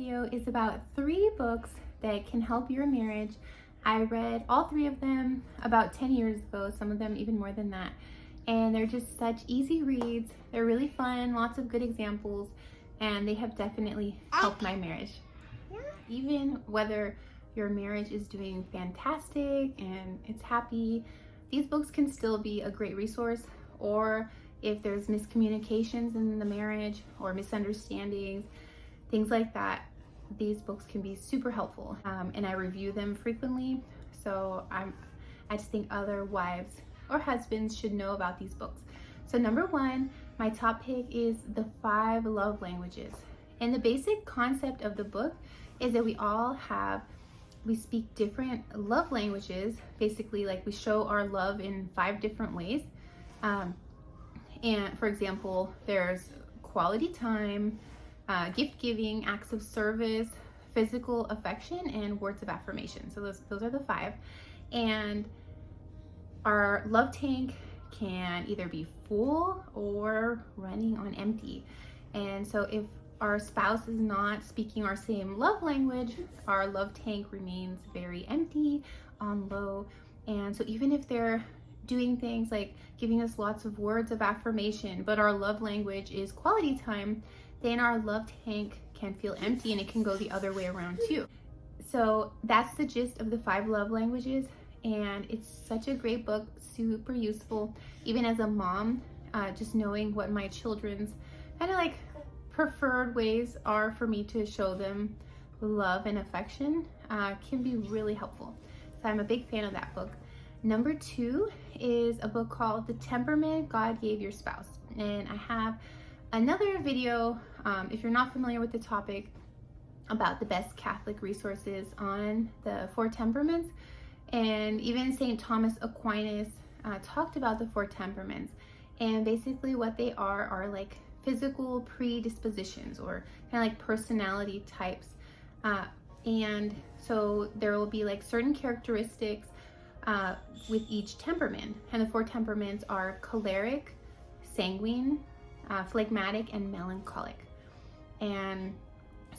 video is about 3 books that can help your marriage. I read all 3 of them about 10 years ago, some of them even more than that. And they're just such easy reads. They're really fun, lots of good examples, and they have definitely helped my marriage. Even whether your marriage is doing fantastic and it's happy, these books can still be a great resource. Or if there's miscommunications in the marriage or misunderstandings, things like that, these books can be super helpful. And I review them frequently, so I just think other wives or husbands should know about these books. So number 1, my top pick is The 5 Love Languages. And the basic concept of the book is that we speak different love languages. Basically, like, we show our love in 5 different ways. And for example, there's quality time, gift giving, acts of service, physical affection, and words of affirmation. So those are the 5. And our love tank can either be full or running on empty. And so if our spouse is not speaking our same love language, our love tank remains very empty, on low. And so even if they're doing things like giving us lots of words of affirmation, but our love language is quality time, then our love tank can feel empty, and it can go the other way around too. So that's the gist of the 5 love languages, and it's such a great book, super useful, even as a mom. Just knowing what my children's kind of like preferred ways are for me to show them love and affection can be really helpful. So I'm a big fan of that book. Number 2 is a book called The Temperament God Gave Your Spouse. And I have another video, if you're not familiar with the topic, about the best Catholic resources on the 4 temperaments. And even St. Thomas Aquinas talked about the 4 temperaments. And basically what they are like physical predispositions, or kind of like personality types. And so there will be like certain characteristics with each temperament. And the 4 temperaments are choleric, sanguine, phlegmatic, and melancholic. And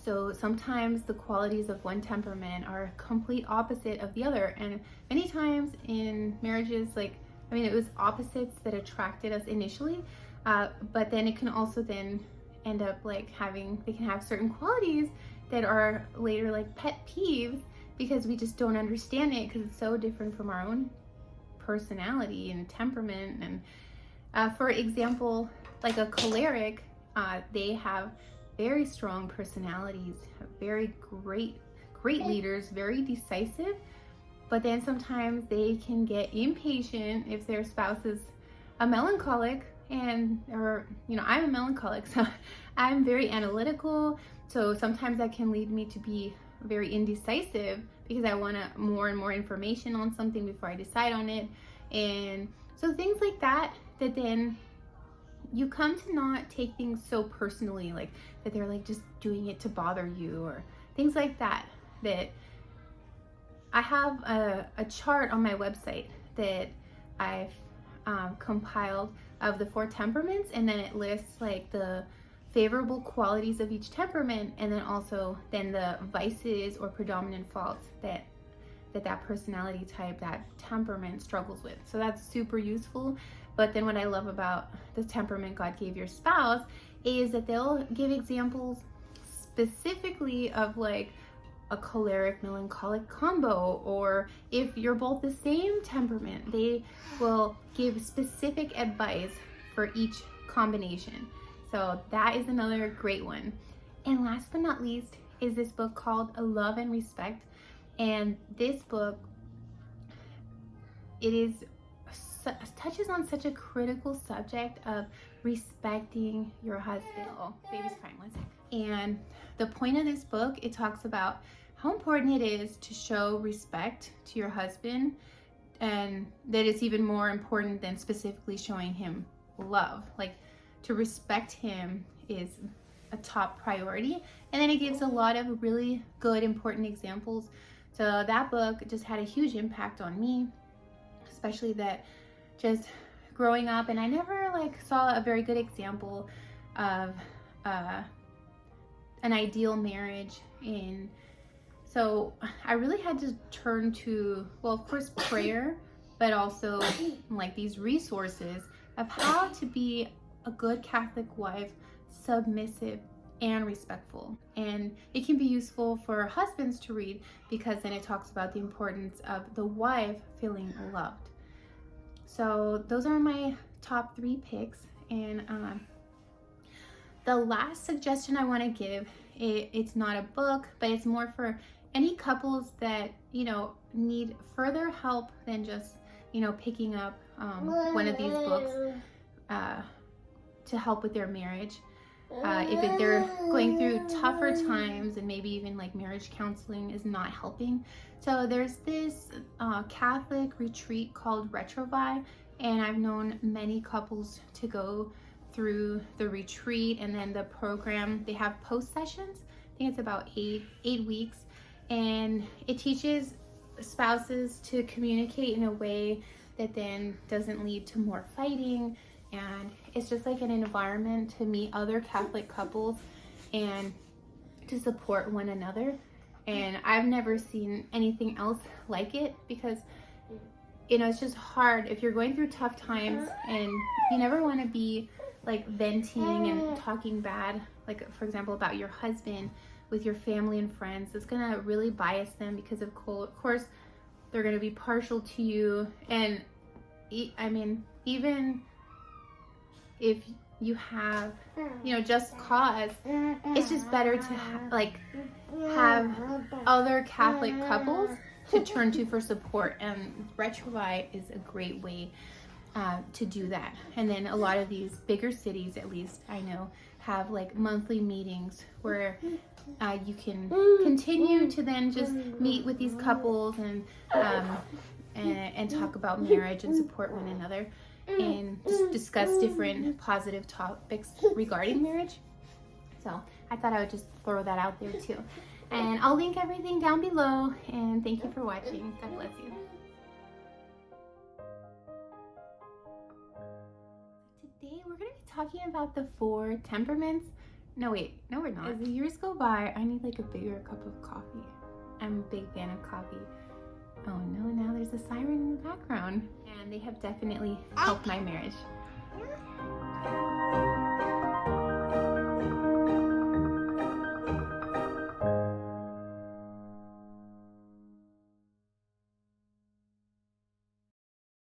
so sometimes the qualities of one temperament are a complete opposite of the other. And many times in marriages, it was opposites that attracted us initially, but then it can also then end up like they can have certain qualities that are later like pet peeves, because we just don't understand it, because it's so different from our own personality and temperament. And for example, like a choleric, they have very strong personalities, very great leaders, very decisive, but then sometimes they can get impatient if their spouse is a melancholic. I'm a melancholic, so I'm very analytical, so sometimes that can lead me to be very indecisive, because I want more and more information on something before I decide on it. And so things like that then you come to not take things so personally, like that they're like just doing it to bother you, or things like that. That I have a chart on my website that I've compiled of the 4 temperaments, and then it lists like the favorable qualities of each temperament, and then also the vices or predominant faults that personality type, that temperament struggles with. So that's super useful. But then what I love about the temperament God gave your spouse is that they'll give examples specifically of like a choleric melancholic combo, or if you're both the same temperament, they will give specific advice for each combination. So that is another great one. And last but not least is this book called Love and Respect. And this book, touches on such a critical subject of respecting your husband. Oh, baby's crying, one sec. And the point of this book, it talks about how important it is to show respect to your husband, and that it's even more important than specifically showing him love. Like, to respect him is a top priority. And then it gives a lot of really good, important examples. So that book just had a huge impact on me, especially that just growing up, and I never saw a very good example of an ideal marriage. And so I really had to turn to, well, of course, prayer, but also like these resources of how to be a good Catholic wife, submissive and respectful. And it can be useful for husbands to read, because then it talks about the importance of the wife feeling loved. So those are my top 3 picks. And the last suggestion I want to give, it's not a book, but it's more for any couples that, you know, need further help than just, you know, picking up one of these books to help with their marriage. If they're going through tougher times, and maybe even like marriage counseling is not helping. So there's this Catholic retreat called Retrouvaille, and I've known many couples to go through the retreat, and then the program, they have post sessions. I think it's about eight weeks, and it teaches spouses to communicate in a way that then doesn't lead to more fighting. And it's just like an environment to meet other Catholic couples and to support one another. And I've never seen anything else like it, because, you know, it's just hard if you're going through tough times, and you never want to be like venting and talking bad, like for example about your husband with your family and friends. It's gonna really bias them, because of course they're gonna be partial to you. And I mean, even if you have, you know, just cause, it's just better to have other Catholic couples to turn to for support. And Retrouvaille is a great way to do that. And then a lot of these bigger cities, at least I know, have like monthly meetings where you can continue to then just meet with these couples and talk about marriage and support one another, and just discuss different positive topics regarding marriage. So I thought I would just throw that out there too. And I'll link everything down below, and thank you for watching. God bless you. Today we're going to be talking about the 4 temperaments. No, wait, no we're not. As the years go by, I need like a bigger cup of coffee. I'm a big fan of coffee. Oh no, now there's a siren in the background. And they have definitely helped my marriage.